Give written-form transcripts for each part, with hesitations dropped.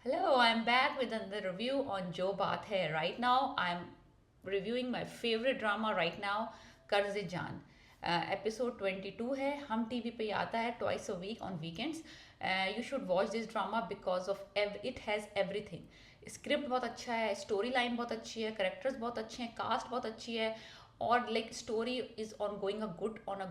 Hello, I'm back with another review on Jo Baat Hai. Right now, I'm reviewing my favorite drama right now, कर्ज जान. Episode 22 है. हम TV पे आता है twice a week on weekends. You should watch this drama because of it has everything. Script बहुत अच्छा है, स्टोरी लाइन बहुत अच्छी है, करेक्टर्स बहुत अच्छे हैं, कास्ट बहुत अच्छी है और like story is on going a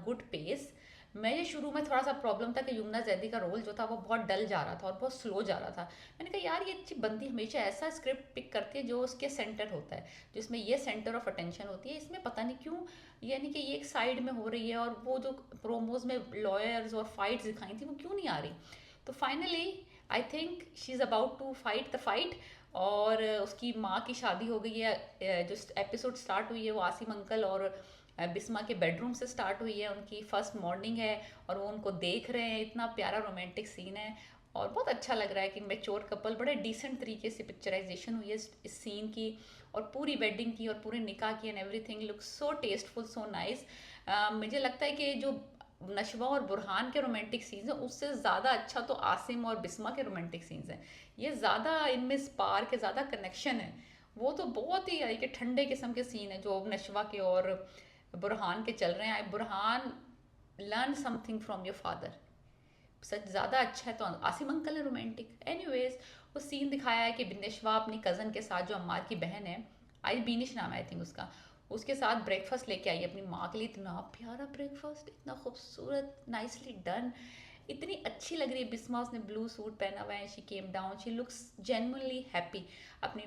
good pace. मैं शुरू में थोड़ा सा प्रॉब्लम था कि यमुना जैदी का रोल जो था वो बहुत डल जा रहा था और बहुत स्लो जा रहा था. मैंने कहा यार ये अच्छी बंदी हमेशा ऐसा स्क्रिप्ट पिक करती है जो उसके सेंटर होता है, जिसमें ये सेंटर ऑफ अटेंशन होती है. इसमें पता नहीं क्यों, यानी कि ये एक साइड में हो रही है और वो जो प्रोमोज में लॉयर्स और फाइट्स दिखाई थी वो क्यों नहीं आ रही. तो finally I think she is about to fight the fight. और उसकी माँ की शादी हो गई है. जो एपिसोड स्टार्ट हुई है वो आसिम अंकल और बिस्मा के बेडरूम से स्टार्ट हुई है. उनकी फर्स्ट मॉर्निंग है और वो उनको देख रहे हैं. इतना प्यारा रोमांटिक सीन है और बहुत अच्छा लग रहा है कि मैच्योर कपल बड़े डिसेंट तरीके से पिक्चराइजेशन हुई है इस सीन की. और पूरी वेडिंग की और पूरे निकाह की and everything look so tasteful, so nice. मुझे लगता है कि जो नशवा और बुरहान के रोमांटिक सीन्स हैं उससे ज़्यादा अच्छा तो आसिम और बिस्मा के रोमांटिक सीन्स हैं. ये ज़्यादा इनमें स्पार्क है, ज़्यादा कनेक्शन है. वो तो बहुत ही यानी कि ठंडे किस्म के सीन है जो नशवा के और बुरहान के चल रहे हैं. Burhan, learn something from your father. सच ज़्यादा अच्छा है तो आसिम अंकल है रोमांटिक. एनीवेज वो सीन दिखाया है कि नशवा अपनी कज़न के साथ, जो अम्मार की बहन है, आई बीनिश नाम है आई थिंक उसका, उसके साथ ब्रेकफास्ट लेके आई अपनी माँ के लिए. इतना प्यारा ब्रेकफास्ट, इतना खूबसूरत, नाइसली डन, इतनी अच्छी लग रही है बिस्मा. उसने ब्लू सूट पहना हुआ है. She came down, she looks genuinely happy. अपनी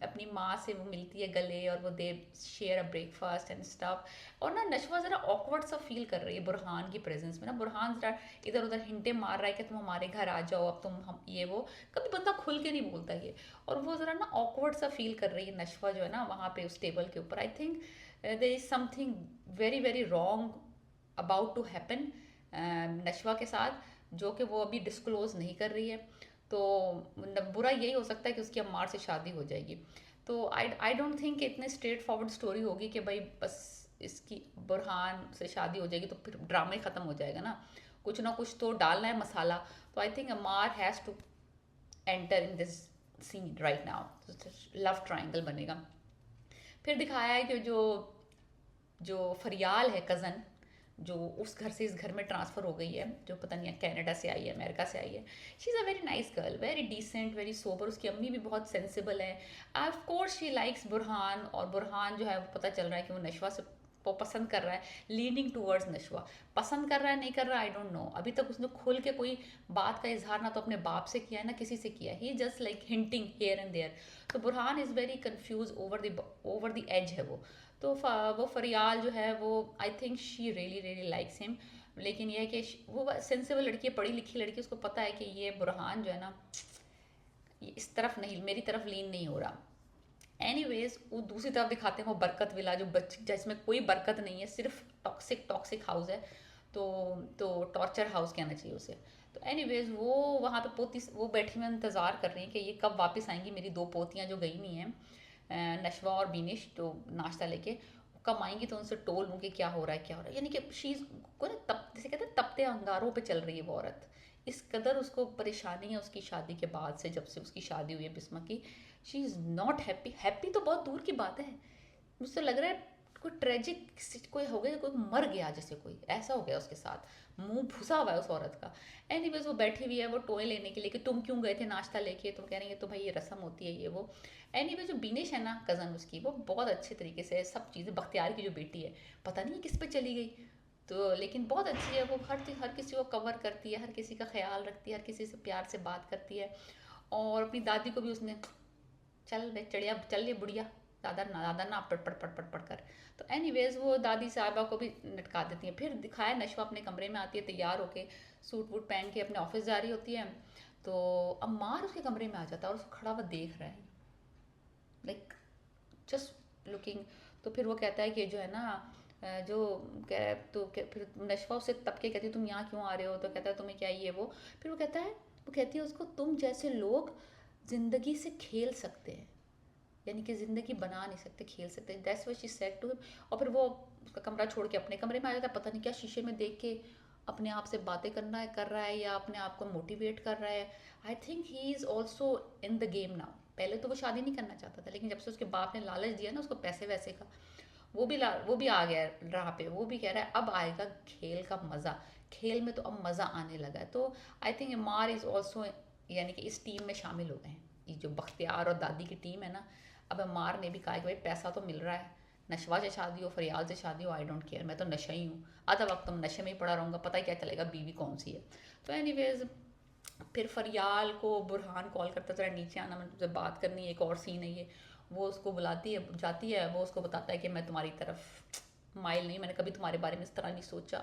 अपनी माँ से वो मिलती है गले और वो they share a breakfast and stuff. और ना नशवा ज़रा ऑकवर्ड सा फील कर रही है बुरहान की प्रेजेंस में. ना बुरहान ज़रा इधर उधर हिंटे मार रहा है कि तुम हमारे घर आ जाओ, अब तुम हम ये वो. कभी बंदा खुल के नहीं बोलता ये. और वो ज़रा ना ऑकवर्ड सा फील कर रही है नशवा जो है ना वहाँ पे उस टेबल के ऊपर. I think there is something very very wrong about to happen Nashwa के साथ, जो कि वो अभी डिस्क्लोज नहीं कर रही है. तो बुरा यही हो सकता है कि उसकी अम्मार से शादी हो जाएगी. तो आई डोंट थिंक इतने स्ट्रेट फॉरवर्ड स्टोरी होगी कि भाई बस इसकी बुरहान से शादी हो जाएगी तो फिर ड्रामा ही ख़त्म हो जाएगा ना. कुछ ना कुछ तो डालना है मसाला. तो I think Ammar has to enter in this scene right now. Love triangle बनेगा. फिर दिखाया है कि जो जो फरियाल है कज़न, जो उस घर से इस घर में ट्रांसफ़र हो गई है, जो पता नहीं है कनाडा से आई है, अमेरिका से आई है. She is a very nice girl, very decent, very sober. उसकी अम्मी भी बहुत सेंसिबल है. Of course she likes Burhan. और बुरहान जो है वो पता चल रहा है कि वो नशवा से वो पसंद कर रहा है, लीनिंग टूवर्ड्स नशवा. पसंद कर रहा है नहीं कर रहा, आई डोंट नो. अभी तक उसने खुल के कोई बात का इजहार ना तो अपने बाप से किया है ना किसी से किया. He just like hinting here and there. तो Burhan is very confuse over the edge है वो. तो वो फरियाल जो है वो I think she really really likes him. लेकिन यह है कि वो सेंसिबल लड़की है, पढ़ी लिखी लड़की, उसको पता है कि ये बुरहान जो है ना ये इस तरफ नहीं, मेरी तरफ लीन नहीं हो रहा. एनीवेज वो दूसरी तरफ दिखाते हैं वो बरकत विला, जो जिसमें कोई बरकत नहीं है, सिर्फ टॉक्सिक टॉक्सिक हाउस है. तो तो टॉर्चर हाउस कहना चाहिए उसे. तो एनीवेज वो वहाँ पे पोती वो बैठी हुई इंतज़ार कर रही हैं कि ये कब वापस आएंगी मेरी दो पोतियाँ जो गई नहीं हैं, नशवा और बीनिश, तो नाश्ता लेके कब आएंगी तो उनसे टोल लूँ कि क्या हो रहा है क्या हो रहा है. यानी कि शीज़ को ना तप जैसे कहते हैं तपते अंगारों पे चल रही है वो औरत. इस कदर उसको परेशानी है उसकी शादी के बाद से, जब से उसकी शादी हुई है बिस्मा की. She is not happy. Happy तो बहुत दूर की बात है. मुझसे लग रहा है कोई ट्रेजिक कोई हो गया, कोई मर गया जैसे, कोई ऐसा हो गया उसके साथ. मुंह फुसा हुआ है उस औरत का. एनीवेज वो बैठी हुई है वो टोए लेने के लिए कि तुम क्यों गए थे नाश्ता लेके. तो कह रही है तो भाई ये रस्म होती है ये वो. एनीवे जो बीनिश है ना कज़न उसकी, वो बहुत अच्छे तरीके से सब चीज़ें, बख्तियार की जो बेटी है पता नहीं किस पे चली गई. तो लेकिन बहुत अच्छी है वो. हर किसी को कवर करती है, हर किसी का ख्याल रखती है, हर किसी से प्यार से बात करती है. और अपनी दादी को भी उसने चल बे चिड़िया चल ले बुढ़िया, दादा ना पट पट पट पट पट कर. तो एनीवेज वो दादी साहिबा को भी लटका देती है. फिर दिखाया नशवा अपने कमरे में आती है तैयार होके, सूट वूट पहन के अपने ऑफिस जा रही होती है. तो अम्मार उसके कमरे में आ जाता है और उसको खड़ा हुआ देख रहा है, लाइक जस्ट लुकिंग. तो फिर वो कहता है कि जो है ना जो कह तो फिर नशवा उससे तब के कहती है तुम यहाँ क्यों आ रहे हो. तो कहता है तुम्हें क्या ये वो. फिर वो कहता है, वो कहती है उसको तुम जैसे लोग ज़िंदगी से खेल सकते हैं, यानी कि ज़िंदगी बना नहीं सकते, खेल सकते. That's what she said to him. और फिर वो उसका कमरा छोड़ के अपने कमरे में आ जाता है. पता नहीं क्या शीशे में देख के अपने आप से बातें करना कर रहा है या अपने आप को मोटिवेट कर रहा है। I think he is also in the game now. पहले तो वो शादी नहीं करना चाहता था, लेकिन जब से उसके बाप ने लालच दिया ना उसको पैसे वैसे का, वो भी आ गया राह पे। वो भी कह रहा है अब आएगा खेल का मज़ा, खेल में तो अब मज़ा आने लगा है। तो आई थिंक इमार इज़ ऑल्सो, यानी कि इस टीम में शामिल हो गए हैं। ये जो बख्तियार और दादी की टीम है ना, अब इमार ने भी कहा कि भाई पैसा तो मिल रहा है, नशवा से शादी हो फरियाल से शादी हो, आई डोंट केयर, मैं तो नशा ही हूँ, आधा वक्त तो मैं नशे में ही पड़ा रहूँगा, पता ही क्या चलेगा बीवी कौन सी है। तो एनीवेज फिर फरियाल को बुरहान कॉल करता था, नीचे आना, मैं तुझसे बात करनी है, एक और सीन है ये। वो उसको बुलाती है, जाती है, वो उसको बताता है कि मैं तुम्हारी तरफ माइल नहीं, मैंने कभी तुम्हारे बारे में इस तरह नहीं सोचा।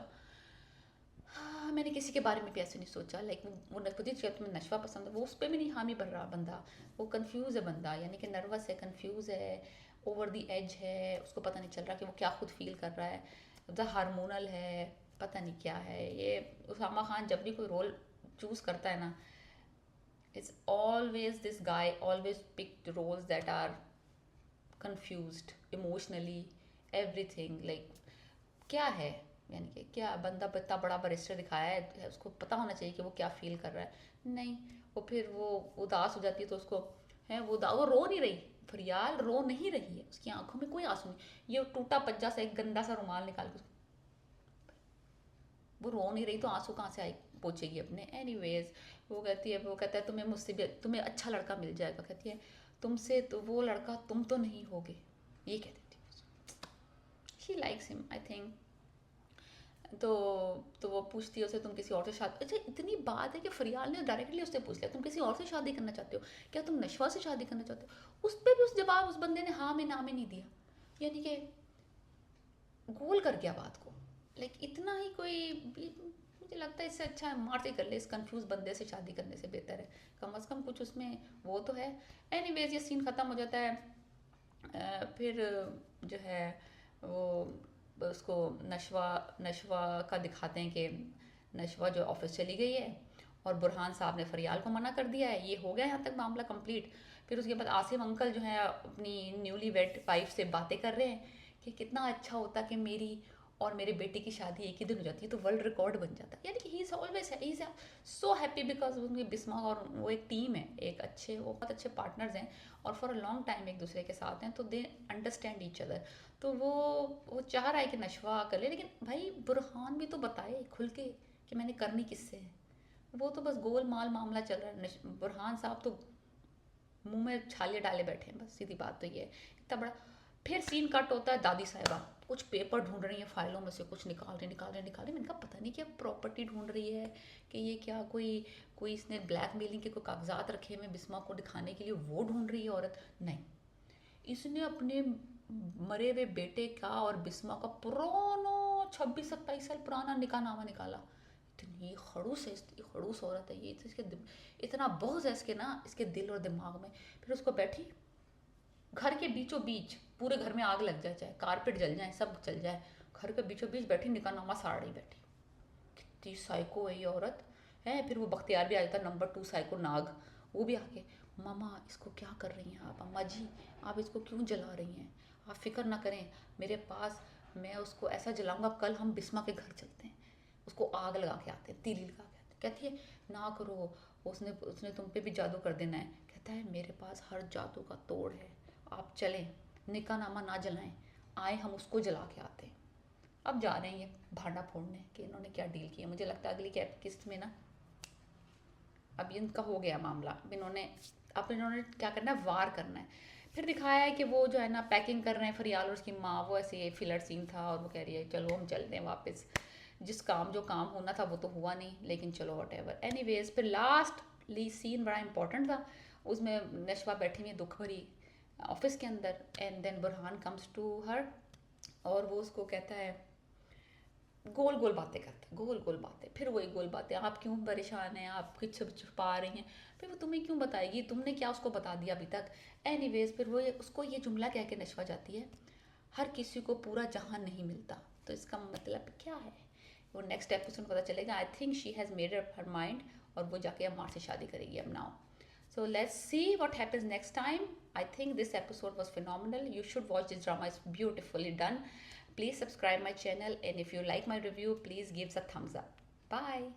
हाँ, मैंने किसी के बारे में भी ऐसे नहीं सोचा। लाइक वो नकदी जब तुम्हें नशवा पसंद है, वो उस पर भी नहीं हामी भर रहा बंदा। वो कंफ्यूज है बंदा, यानी कि नर्वस है, कंफ्यूज है, ओवर द एज है, उसको पता नहीं चल रहा कि वो क्या खुद फील कर रहा है, द हार्मोनल है, पता नहीं क्या है ये। उसामा खान जब भी कोई रोल चूज़ करता है ना, it's always this guy always pick roles that are confused emotionally, everything. Like क्या है, यानी कि क्या बंदा इतना बड़ा बरिस्टर दिखाया है, उसको पता होना चाहिए कि वो क्या फील कर रहा है। नहीं, वो फिर वो उदास हो जाती है तो उसको है वो रो नहीं रही, फरियाल रो नहीं रही है, उसकी आंखों में कोई आंसू नहीं। ये टूटा पज्जा सा एक गंदा सा रुमाल निकाल के वो रो नहीं रही तो आंसू कहाँ से आई पोछेगी अपने। एनीवेज वो कहती है, वो कहता है तुम्हें मुझसे भी तुम्हें अच्छा लड़का मिल जाएगा, कहती है तुमसे तो वो लड़का तुम तो नहीं होगे, ये कह देती है। She likes him I think. तो वो पूछती है उसे, तुम किसी और से शादी, अच्छा इतनी बात है कि फरियाल ने डायरेक्टली उससे पूछ लिया तुम किसी और से शादी करना चाहते हो, क्या तुम नशवा से शादी करना चाहते हो। उस पर भी उस जवाब उस बंदे ने हाँ में ना में नहीं दिया, यानी कि गोल कर गया बात को। लाइक इतना ही कोई मुझे लगता है इससे अच्छा है मार से कर ले, इस कंफ्यूज बंदे से शादी करने से बेहतर है, कम अज़ कम कुछ उसमें वो तो है। एनीवेज ये सीन ख़त्म हो जाता है। फिर जो है वो उसको नशवा नशवा का दिखाते हैं कि नशवा जो ऑफिस चली गई है और बुरहान साहब ने फरियाल को मना कर दिया है। ये हो गया यहाँ तक मामला कंप्लीट। फिर उसके बाद आसिम अंकल जो है अपनी न्यूली वेड वाइफ से बातें कर रहे हैं कि कितना अच्छा होता कि मेरी और मेरे बेटे की शादी एक ही दिन हो जाती है तो वर्ल्ड रिकॉर्ड बन जाता है। यानी कि he is always he is so happy because उनके बिस्मा और वो एक टीम है, एक अच्छे वो बहुत अच्छे पार्टनर्स हैं और फॉर अ लॉन्ग टाइम एक दूसरे के साथ हैं, तो दे अंडरस्टैंड ईच अदर। तो वो चाह रहा है कि नशवा कर ले, लेकिन भाई बुरहान भी तो बताए खुल के कि मैंने करनी किससे है। वो तो बस गोल माल मामला चल रहा है, बुरहान साहब तो मुंह में छाले डाले बैठे हैं, बस सीधी बात तो ये है, इतना बड़ा। फिर सीन कट होता है, दादी साहिबा कुछ पेपर ढूंढ रही है फाइलों में से, कुछ निकाल रही। मैंने कहा पता नहीं क्या प्रॉपर्टी ढूंढ रही है कि ये क्या कोई कोई इसने ब्लैकमेलिंग के कोई कागजात रखे हुए बिस्मा को दिखाने के लिए वो ढूंढ रही है औरत। नहीं, इसने अपने मरे हुए बेटे का और बिस्मा का पुराना 26-27 साल पुराना निकाहनामा निकाला। इतनी खड़ूस है, इतनी खड़ूस औरत है ये, तो इसके इतना बोझ है इसके ना, इसके दिल और दिमाग में। फिर उसको बैठी घर के बीचों बीच, पूरे घर में आग लग जाए, चाहे कारपेट जल जाए, सब जल जाए, घर के बीचों बीच बैठी निकाहनामा साड़ रही बैठी। कितनी साइको है ये औरत है। फिर वो बख्तियार भी आ जाता है, नंबर 2 साइको नाग। वो भी आके, मामा इसको क्या कर रही हैं आप, अम्मा जी आप इसको क्यों जला रही हैं, आप फिक्र ना करें मेरे पास, मैं उसको ऐसा जलाऊंगा कल हम बिस्मा के घर चलते हैं, उसको आग लगा के आते हैं, तीली लगा के आते हैं। कहती है ना करो, उसने उसने तुम पे भी जादू कर देना है। कहता है मेरे पास हर जादू का तोड़ है, आप चलें, निकाहनामा ना जलाएं, आए हम उसको जला के आते हैं। अब जा रहे हैं ये भांडा फोड़ने कि इन्होंने क्या डील किया। मुझे लगता है अगली किस्त में ना अब इनका हो गया मामला, अब इन्होंने क्या करना है, वार करना है। फिर दिखाया है कि वो जो है ना पैकिंग कर रहे हैं फरियाल और उसकी माँ, वो ऐसे फिलर सीन था और वो कह रही है चलो हम चलते हैं वापस, जो काम होना था वो तो हुआ नहीं, लेकिन चलो वट एवर। एनी वेज फिर लास्ट सीन बड़ा इंपॉर्टेंट था, उसमें नशवा बैठी हुई दुख भरी ऑफिस के अंदर, and then Burhan comes to her और वो उसको कहता है, गोल गोल बातें करते हैं, गोल गोल बातें, फिर वही गोल बातें, आप क्यों परेशान हैं, आप कुछ छुपा रही हैं, फिर वो तुम्हें क्यों बताएगी, तुमने क्या उसको बता दिया अभी तक। एनीवेज फिर वो उसको ये जुमला कह के नशवा जाती है, हर किसी को पूरा जहां नहीं मिलता। तो इसका मतलब क्या है वो नेक्स्ट एपिसोड में पता चलेगा। आई think she has made up her mind और वो जाके अम्मार से शादी करेगी अब now. So let's see what happens next time. I think this episode was phenomenal. You should watch this drama. It's beautifully done. Please subscribe my channel, and if you like my review, please give us a thumbs up. Bye.